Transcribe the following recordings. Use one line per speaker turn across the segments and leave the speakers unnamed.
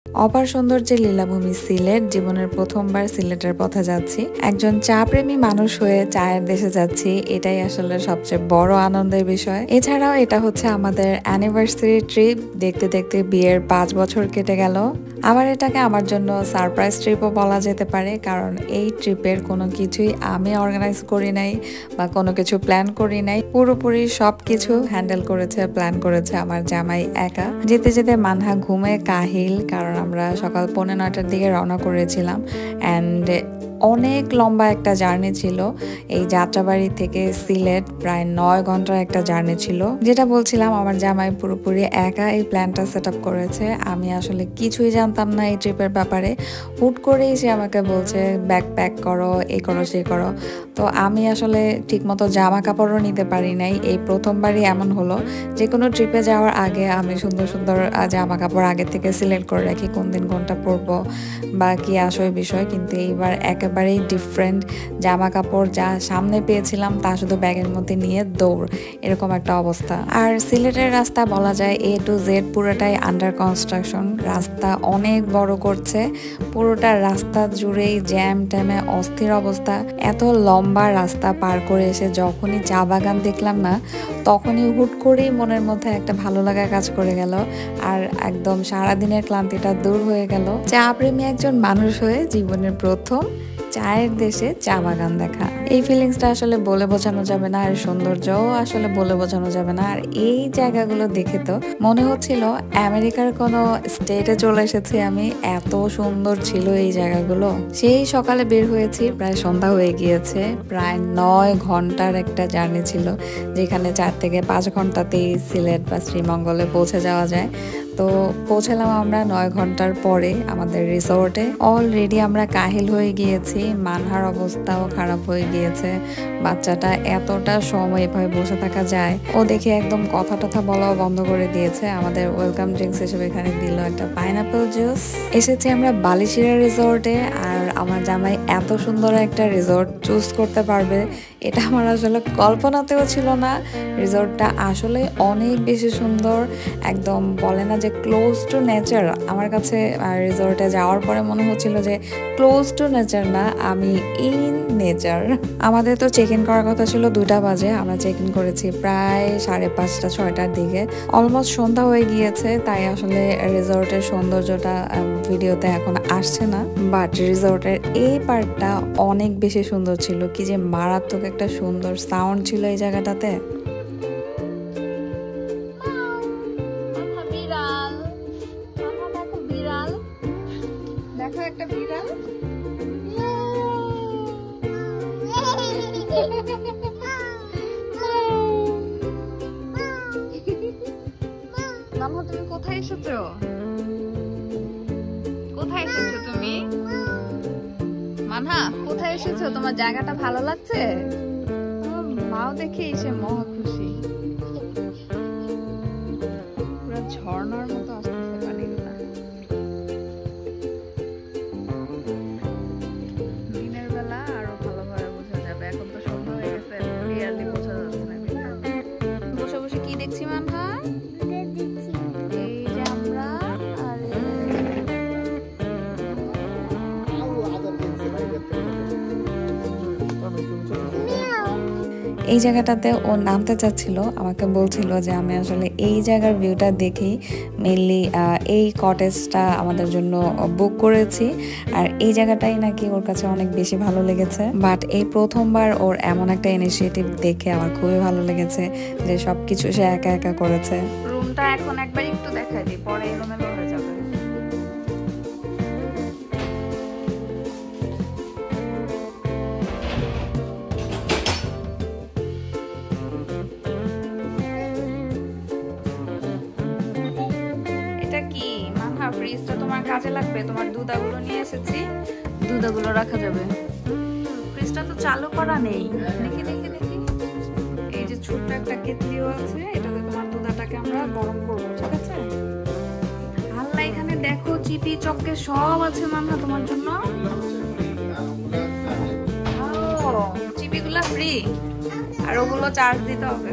অপার সৌন্দর্যের লীলাভূমি সিলেট, জীবনের প্রথমবার সিলেটের পথে যাচ্ছি। একজন চা প্রেমী মানুষ হয়ে চায়ের দেশে যাচ্ছি, এটাই আসলে সবচেয়ে বড় আনন্দের বিষয়। এছাড়াও এটা হচ্ছে আমাদের অ্যানিভার্সারি ট্রিপ। দেখতে দেখতে বিয়ের 5 বছর কেটে গেল। আবার এটাকে আমার জন্য সারপ্রাইজ ট্রিপও বলা যেতে পারে, কারণ এই ট্রিপের কোনো কিছুই আমি অর্গানাইজ করি নাই বা কোনো কিছু প্ল্যান করি নাই। পুরোপুরি সব কিছু হ্যান্ডেল করেছে, প্ল্যান করেছে আমার জামাই একা। যেতে যেতে মানহা ঘুমে কাহিল, কারণ আমরা সকাল 9:45টার দিকে রওনা করেছিলাম। অ্যান্ড অনেক লম্বা একটা জার্নি ছিল। এই যাত্রাবাড়ি থেকে সিলেট প্রায় 9 ঘন্টার একটা জার্নি ছিল। যেটা বলছিলাম, আমার জামাই পুরোপুরি একা এই প্ল্যানটা সেট আপ করেছে। আমি আসলে কিছুই জানতাম না এই ট্রিপের ব্যাপারে। হুট করেই সে আমাকে বলছে ব্যাগ প্যাক করো, এই করো সেই করো। তো আমি আসলে ঠিকমতো জামা কাপড়ও নিতে পারি নাই। এই প্রথমবারই এমন হলো, যে কোনো ট্রিপে যাওয়ার আগে আমি সুন্দর সুন্দর জামা কাপড় আগে থেকে সিলেক্ট করে রাখি, কোন দিন কোনটা পরবো বা কি আসল বিষয়। কিন্তু এইবার একেবারেই ডিফারেন্ট। জামা কাপড় যা সামনে পেয়েছিলাম তা শুধু ব্যাগের মধ্যে নিয়ে দৌড়, এরকম একটা অবস্থা। আর সিলেটের রাস্তা বলা যায় A to Z পুরোটাই আন্ডার কনস্ট্রাকশন। রাস্তা অনেক বড় করছে, পুরোটা রাস্তা জুড়েই জ্যাম ট্যামে অস্থির অবস্থা। এত লম্বা রাস্তা পার করে এসে যখনই চা বাগান দেখলাম না, তখনই হুট করেই মনের মধ্যে একটা ভালো লাগা কাজ করে গেল, আর একদম সারাদিনের ক্লান্তিটা দূর হয়ে গেল। চা প্রেমী একজন মানুষ হয়ে জীবনের প্রথম চায়ের দেশে চা বাগান দেখা, এই ফিলিংসটা আসলে বলে বোঝানো যাবে না, আর সৌন্দর্যও আসলে বলে বোঝানো যাবে না। আর এই জায়গাগুলো দেখে তো মনে হচ্ছিল আমেরিকার কোনো স্টেটে চলে এসেছি আমি, এত সুন্দর ছিল এই জায়গাগুলো। সেই সকালে বের হয়েছি, প্রায় সন্ধ্যা হয়ে গিয়েছে। প্রায় 9 ঘন্টার একটা জার্নি ছিল, যেখানে 4 থেকে 5 ঘন্টাতেই সিলেট বা শ্রীমঙ্গলে পৌঁছে যাওয়া যায়। তো পৌঁছালাম আমরা 9 ঘন্টার পরে আমাদের রিসোর্টে। অলরেডি আমরা কাহিল হয়ে গিয়েছি, মানহার অবস্থাও খারাপ হয়ে গিয়েছে। বাচ্চাটা এতটা সময় এভাবে বসে থাকা যায়, ও দেখে একদম কথা টথা বলাও বন্ধ করে দিয়েছে। আমাদের ওয়েলকাম ড্রিঙ্কস হিসেবে এখানে দিল একটা পাইনাপেল জুস। এসেছি আমরা বালিশিরা রিসোর্টে, আর আমার জামাই এত সুন্দর একটা রিসোর্ট চুজ করতে পারবে এটা আমার আসলে কল্পনাতেও ছিল না। রিসোর্টটা আসলে অনেক বেশি সুন্দর, একদম বলে না যে ক্লোজ টু নেচার। আমার কাছে রিসোর্টে যাওয়ার পরে মনে হচ্ছিল যে ক্লোজ টু নেচার না, আমি ইন নেচার। আমাদের তো চেক ইন করার কথা ছিল 2টা বাজে, আমরা চেক ইন করেছি প্রায় 5:30 6টার দিকে। অলমোস্ট সন্ধ্যা হয়ে গিয়েছে, তাই আসলে রিসোর্টের সৌন্দর্যটা ভিডিওতে এখন আসছে না। বাট রিসোর্টের এই পার্টটা অনেক বেশি সুন্দর ছিল, কি যে মারাত্মক একটা সুন্দর সাউন্ড ছিল এই জায়গাটাতে।
দেখো একটা বিড়াল। মামা তুমি কোথায় এসেছো? কোথায় এসেছো তুমি? মানহা কোথায় এসেছো? তোমার জায়গাটা ভালো লাগছে? মাও দেখে এসে মহা খুশি। পুরো ঝর্ণার মতো আসতেছে পানিগুলা। দিনের বেলা আরো ভালোভাবে বোঝা যাবে, এখন তো সন্ধ্যা হয়ে গেছে, ক্লিয়ারলি বোঝা যাচ্ছে না। বসে বসে কি দেখছি মানহা? এই যে আমরা আর
এই জায়গাটাতে ও নামতে চাচ্ছিল, আমাকে বলছিল যে আমি আসলে এই জায়গার ভিউটা দেখি মেনলি এই কটেজটা আমাদের জন্য বুক করেছি, আর এই জায়গাটাই নাকি ওর কাছে অনেক বেশি ভালো লেগেছে। বাট এই প্রথমবার ওর এমন একটা ইনিশিয়েটিভ দেখে আমার খুবই ভালো লেগেছে, যে সবকিছু সে একা একা করেছে।
রুমটা এখন একবার একটু দেখাই দিই, পরে এলোমেলো হয়ে যাবে। ফ্রিজটা তোমার কাজে লাগবে, তোমার দুধাগুলো নিয়ে এসেছি, দুধাগুলো রাখা যাবে। ফ্রিজটা তো চালু করা নেই, দেখি দেখি দেখি। এই যে ছোট্ট একটা কেটলিও আছে, এটাতে তোমার দুধাটাকে আমরা গরম করবো, ঠিক আছে? আল্লাহ, এখানে দেখো চিপি চক্কে সব আছে মামা তোমার জন্য। চিপিগুলা ফ্রি, আর ওগুলো চার্জ দিতে হবে।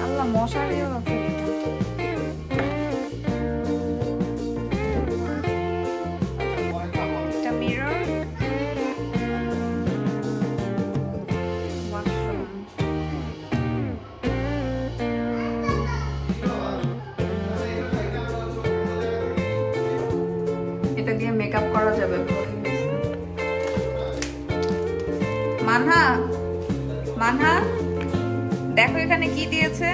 আল্লাহ, মশারিও আছে। করা যাবে। মানহা, মানহা দেখো এখানে কি দিয়েছে,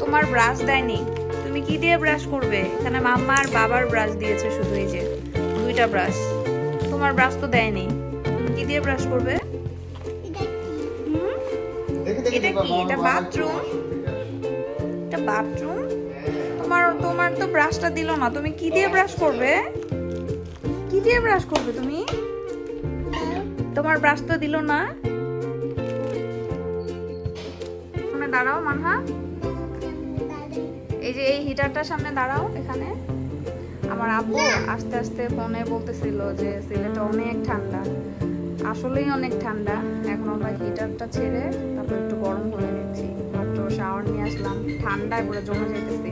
তোমার ব্রাশ দেয়নি, তুমি কি দিয়ে ব্রাশ করবে? এখানে মাম্মা আর বাবার ব্রাশ দিয়েছে শুধু, এই যে দুইটা ব্রাশ, তোমার ব্রাশ তো দেয়নি, তুমি কি দিয়ে ব্রাশ করবে? এটা কি? এটা বাথরুম, এটা বাথরুম। তোমার তো ব্রাশটা দিল না, তুমি কি দিয়ে ব্রাশ করবে? কি দিয়ে ব্রাশ করবে তুমি? তোমার ব্রাশ তো দিল না। দাঁড়াও মানহা, এই যে এই হিটারটার সামনে দাঁড়াও। এখানে আমার আব্বু আস্তে আস্তে ফোনে বলতেছিল যে সিলেটে অনেক ঠান্ডা, আসলেই অনেক ঠান্ডা। এখন আমরা হিটারটা ছেড়ে তারপর একটু গরম করে নিচ্ছি, মাত্র শাওয়ার নিয়ে আসলাম, ঠান্ডায় পুরো জমে যেতেছি।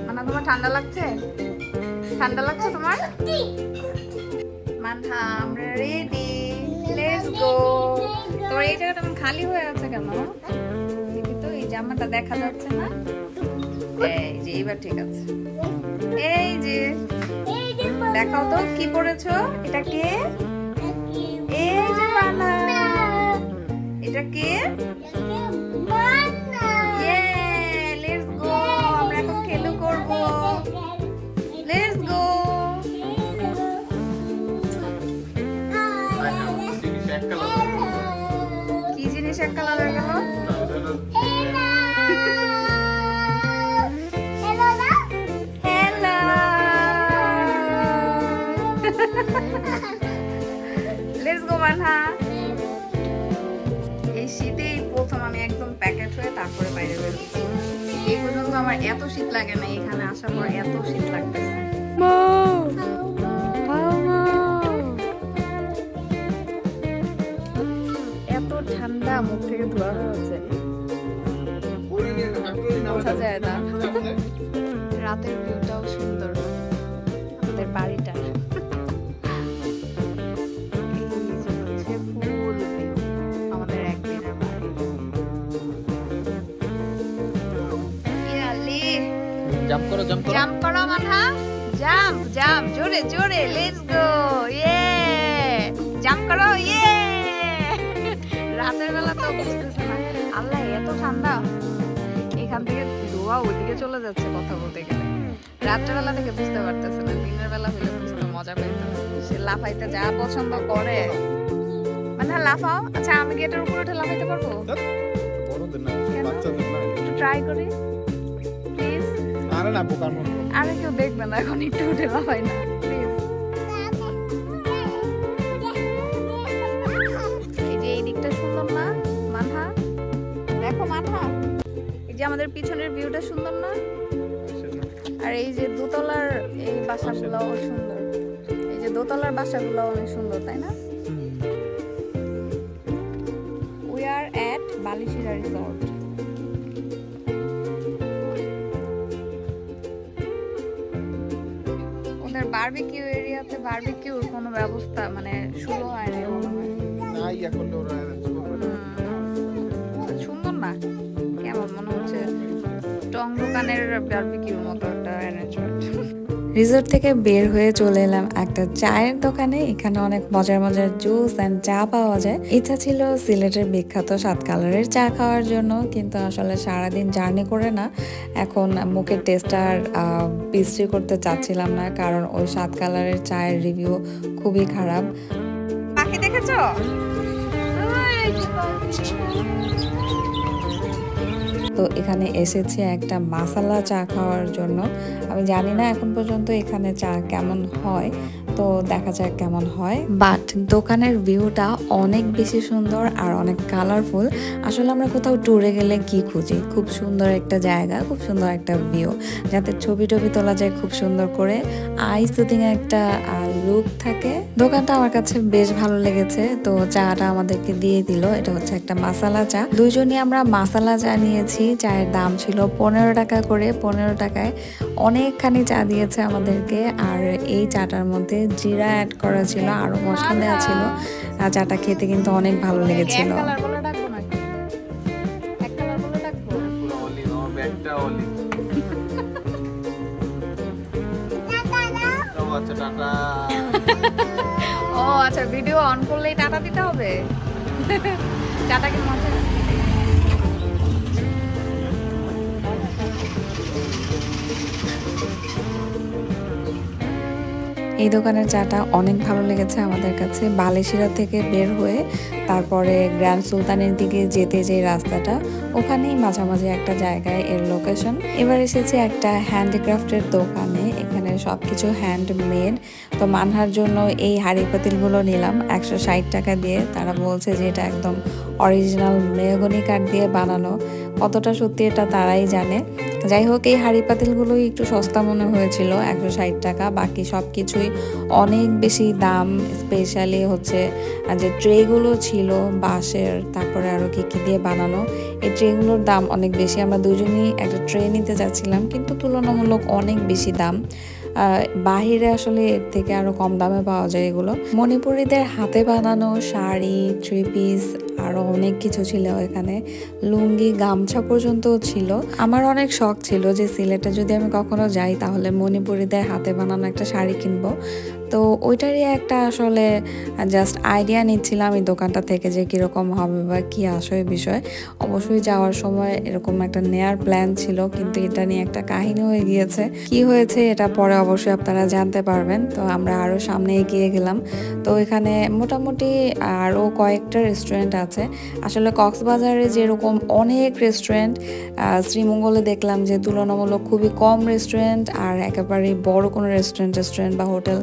মানে তোমার ঠান্ডা লাগছে? ঠান্ডা লাগছে তোমার? মানহা আমরা রেডি, লেটস গো। তোর এই জায়গাটা এখন খালি হয়ে আছে কেন? জামাটা দেখা যাচ্ছে না, এই যে এবার ঠিক আছে। এই যে দেখাও তো কি পরেছো, এটা কে? এই যে মানা, এটা কে? লেটস গো, আমরা এখন খেলু করব, লেটস গো। কি জিনিস এক কালার হয়ে গেল? Let's go Manha. এই শীতেই প্রথম আমি একদম প্যাকেট হয়ে তারপরে বাইরে বেরোচ্ছি। এই পর্যন্ত আমার এত শীত লাগে না, এখানে আসার পর এত শীত লাগতেছে। এত ঠান্ডা, মুখ থেকে ধোয়া হচ্ছে, বোঝা যায় না। রাতের ভিউটাও সুন্দর আমাদের বাড়িটা। আমাদের একদিনের বাড়ি।
জাম্প করো, জাম্প করো,
জাম্প করো মানহা, জাম্প জাম্প, জোরে জোরে, লেটস গো, ইয়ে জাম্প করো, ইয়ে। রাতের বেলা তো বুঝতেছে না, আল্লাহ এত ঠান্ডা, এখান থেকে ধোয়া ওইদিকে চলে যাচ্ছে কথা বলতে গেলে। রাতের বেলা থেকে বুঝতে পারতেছে না, দিনের বেলা হলে বুঝতে মজা পাইতে। সে লাফাইতে যা পছন্দ করে। মানে লাফাও। আচ্ছা আমি গেটের উপরে উঠে লাফাইতে পারবো? একটু ট্রাই করি প্লিজ। আরে কেউ দেখবে না, এখন একটু উঠে লাফাই না প্লিজ। এই যে এই দিকটা সুন্দর না মানহা? দেখো মানহা, এই যে আমাদের পিছনের ভিউটা সুন্দর না? আর এই যে দোতলার এই বাসাগুলোও সুন্দর, এই যে দোতলার বাসাগুলো অনেক সুন্দর, তাই না? We are at Balishira resort. ওদের বারবিকিউ এরিয়াতে বারবিকিউর কোনো ব্যবস্থা মানে শুরু হয়নি মনে হয়। সুন্দর না? কেমন মনে হচ্ছে টং দোকানের বারবিকিউর মতো একটা অ্যারেঞ্জমেন্ট।
রিসোর্ট থেকে বের হয়ে চলে এলাম একটা চায়ের দোকানে। এখানে অনেক মজার মজার জুস অ্যান্ড চা পাওয়া যায়। ইচ্ছা ছিল সিলেটের বিখ্যাত 7 কালারের চা খাওয়ার জন্য, কিন্তু আসলে সারাদিন জার্নি করে না এখন মুখের টেস্ট আর বিশ্রী করতে চাচ্ছিলাম না, কারণ ওই 7 কালারের চায়ের রিভিউ খুবই খারাপ।
পাখি দেখেছো?
তো এখানে এসেছি একটা মাসালা চা খাওয়ার জন্য। আমি জানি না এখন পর্যন্ত এখানে চা কেমন হয়, তো দেখা যাক কেমন হয়। বাট দোকানের ভিউটা অনেক বেশি সুন্দর আর অনেক কালারফুল। আসলে আমরা কোথাও ট্যুরে গেলে কি খুঁজি? খুব সুন্দর একটা জায়গা, খুব সুন্দর একটা ভিউ, যাতে ছবি টবি তোলা যায় খুব সুন্দর করে, আই সুদিং একটা লুক থাকে। দোকানটা আমার কাছে বেশ ভালো লেগেছে। তো চাটা আমাদেরকে দিয়ে দিল, এটা হচ্ছে একটা মাসালা চা। দুইজনই আমরা মাসালা চা নিয়েছি। চায়ের দাম ছিল 15 টাকা করে। 15 টাকায় অনেকখানি চা দিয়েছে আমাদেরকে। আর এই চাটার মধ্যে জিরা অ্যাড করা ছিল, আরো মশলা দেওয়া ছিল। চাটা খেতে কিন্তু অনেক ভালো লেগেছিল।
টাটা।
ও আচ্ছা, ভিডিও অন করলেই টাটা দিতে হবে। টাটা কি মজা?
এই দোকানের চাটা অনেক ভালো লেগেছে আমাদের কাছে। বালিশিরা থেকে বের হয়ে তারপরে গ্র্যান্ড সুলতানের দিকে যেতে যে রাস্তাটা, ওখানেই মাঝামাঝি একটা জায়গায় এর লোকেশন। এবার এসেছি একটা হ্যান্ডিক্রাফটের দোকানে, এখানে সবকিছু হ্যান্ডমেড। তো মানহার জন্য এই হাঁড়ি পাতিলগুলো নিলাম 160 টাকা দিয়ে। তারা বলছে যে এটা একদম অরিজিনাল মেহগনি কাঠ দিয়ে বানানো। কতটা সত্যি এটা তারাই জানে। যাই হোক, এই হাঁড়ি পাতিলগুলোই একটু সস্তা মনে হয়েছিল, 160 টাকা। বাকি সব কিছুই অনেক বেশি দাম। স্পেশালি হচ্ছে যে ট্রেগুলো ছিল বাঁশের, তারপরে আরও কী কী দিয়ে বানানো, এই ট্রেগুলোর দাম অনেক বেশি। আমরা দুজনেই একটা ট্রে নিতে যাচ্ছিলাম, কিন্তু তুলনামূলক অনেক বেশি দাম। বাহিরে আসলে এর থেকে আরো কম দামে পাওয়া যায় এগুলো। মণিপুরীদের হাতে বানানো শাড়ি, থ্রি পিস, আরো অনেক কিছু ছিল এখানে, লুঙ্গি, গামছা পর্যন্ত ছিল। আমার অনেক শখ ছিল যে সিলেটে যদি আমি কখনো যাই তাহলে মণিপুরীদের হাতে বানানো একটা শাড়ি কিনবো। তো ওইটারই একটা আসলে জাস্ট আইডিয়া নিচ্ছিলাম এই দোকানটা থেকে যে কীরকম হবে বা কী আসে বিষয়। অবশ্যই যাওয়ার সময় এরকম একটা নেয়ার প্ল্যান ছিল, কিন্তু এটা নিয়ে একটা কাহিনী হয়ে গিয়েছে। কি হয়েছে এটা পরে অবশ্যই আপনারা জানতে পারবেন। তো আমরা আরও সামনে এগিয়ে গেলাম। তো এখানে মোটামুটি আরও কয়েকটা রেস্টুরেন্ট আছে। আসলে কক্সবাজারে যেরকম অনেক রেস্টুরেন্ট, শ্রীমঙ্গলে দেখলাম যে তুলনামূলক খুবই কম রেস্টুরেন্ট, আর একেবারে বড় কোনো রেস্টুরেন্ট বা হোটেল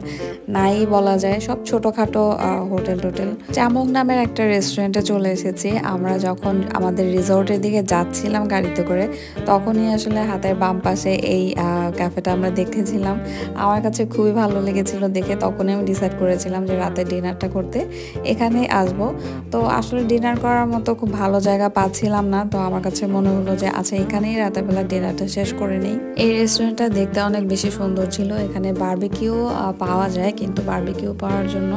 নাই বলা যায়, সব ছোটোখাটো হোটেল টোটেল। চামক নামের একটা রেস্টুরেন্টে চলে এসেছি। আমরা যখন আমাদের রিসোর্টের দিকে যাচ্ছিলাম গাড়িতে করে, তখনই আসলে হাতের বাম পাশে এই ক্যাফেটা আমরা দেখেছিলাম। আমার কাছে খুবই ভালো লেগেছিল দেখে, তখনই আমি ডিসাইড করেছিলাম যে রাতে ডিনারটা করতে এখানেই আসবো। তো আসলে ডিনার করার মতো খুব ভালো জায়গা পাচ্ছিলাম না, তো আমার কাছে মনে হলো যে আচ্ছা এখানেই রাতের বেলা ডিনারটা শেষ করে নেই। এই রেস্টুরেন্টটা দেখতে অনেক বেশি সুন্দর ছিল। এখানে বারবিকিউ পাওয়া যায়, কিন্তু বারবিকিউ পাওয়ার জন্য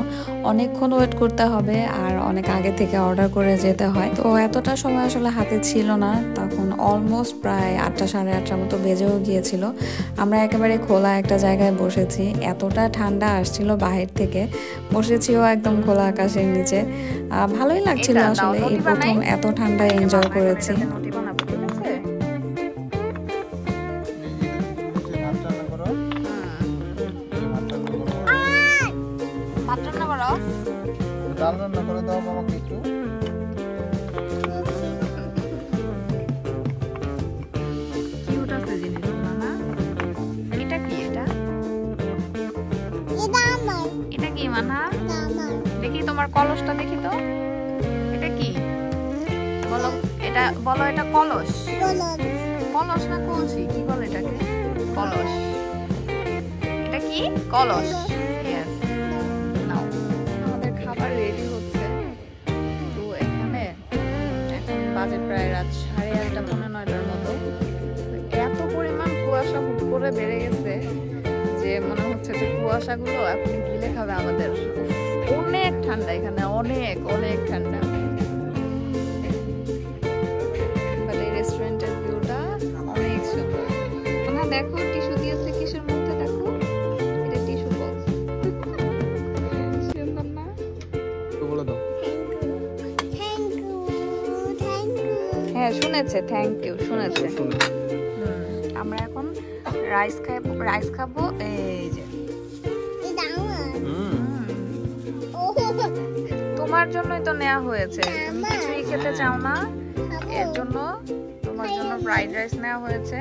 অনেকক্ষণ ওয়েট করতে হবে আর অনেক আগে থেকে অর্ডার করে যেতে হয়। তো এতটা সময় আসলে হাতে ছিল না, তখন অলমোস্ট প্রায় 8টা সাড়ে 8টার মতো বেজেও গিয়েছিল। আমরা একেবারে খোলা একটা জায়গায় বসেছি, এতটা ঠান্ডা আসছিল বাহির থেকে, বসেছিও একদম খোলা আকাশের নিচে। ভালোই লাগছিল আসলে, এই প্রথম এত ঠান্ডা এনজয় করেছি।
ডাল রান্না করে দাও আমাকে একটু।
কিউট আছে জিনিসগুলো না? এটা কি? এটা কি মানা? দেখি তোমার কলসটা দেখি তো, এটা কি বলো? এটা বলো, এটা কলস? কলস না কলসি? কি বলে এটাকে? কলস। এটা কি? কলস। রেডি হচ্ছে। তো এখানে এখন বাজে প্রায় রাত 8:30 পৌনে 9টার মতো। এত পরিমাণ কুয়াশা হুট করে বেড়ে গেছে যে মনে হচ্ছে যে কুয়াশাগুলো এখন গিলে খাবে আমাদের। অনেক ঠান্ডা এখানে, অনেক অনেক ঠান্ডা। এই রেস্টুরেন্টের ভিউটা অনেক সুন্দর। তোমরা দেখো টিস্যু দিয়েছে কিসের মধ্যে, দেখো এটা টিস্যু বক্স। সুন্দর না? হ্যাঁ শুনেছে, থ্যাংক ইউ শুনেছে। আমরা এখন রাইস খাবো। এই যে তোমার জন্যই তো নেওয়া হয়েছে, তুমি কিছুই খেতে চাও না, এর জন্য তোমার জন্য ফ্রাইড রাইস নেওয়া হয়েছে।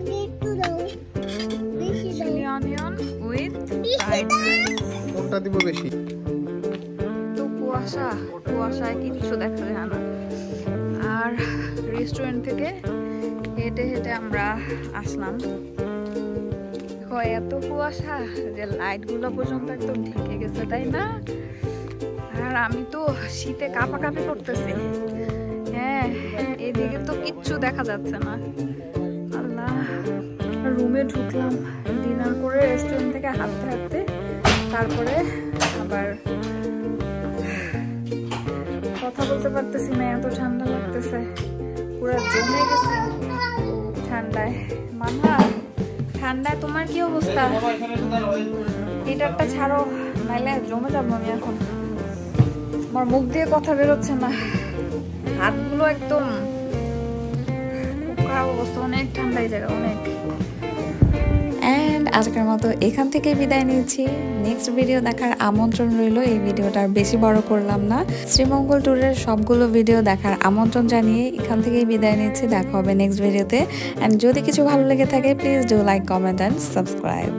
Chilli onion with fried rice.
কোনটা দিব বেশি?
তো কুয়াশায় কিচ্ছু দেখা যায় না। আর রেস্টুরেন্ট থেকে হেঁটে হেঁটে আমরা আসলাম। এত কুয়াশা যে লাইটগুলো পর্যন্ত একদম ঢেকে গেছে, তাই না? আর আমি তো শীতে কাঁপাকাঁপি করতেছি। হ্যাঁ, এদিকে তো কিচ্ছু দেখা যাচ্ছে না। আল্লাহ। রুমে ঢুকলাম ডিনার করে রেস্টুরেন্ট থেকে হাঁটতে হাঁটতে। তারপরে আবার কথা বলতে পারতেছি না, এত ঠান্ডা লাগতেছে, পুরো জমে গেছে ঠান্ডায়। মানহা, ঠান্ডায় তোমার কি অবস্থা? হিটারটা ছাড়ো, নাইলে জমে যাবো আমি এখন। আমার মুখ দিয়ে কথা বেরোচ্ছে না, হাতগুলো একদম খুব খারাপ অবস্থা, অনেক ঠান্ডা এই জায়গা অনেক।
অ্যান্ড আজকের মতো এখান থেকে বিদায় নিয়েছি। নেক্সট ভিডিও দেখার আমন্ত্রণ রইল। এই ভিডিওটা আর বেশি বড় করলাম না। শ্রীমঙ্গল ট্যুরের সবগুলো ভিডিও দেখার আমন্ত্রণ জানিয়ে এখান থেকেই বিদায় নিচ্ছি। দেখা হবে নেক্সট ভিডিওতে। অ্যান্ড যদি কিছু ভালো লেগে থাকে please do like, comment and subscribe.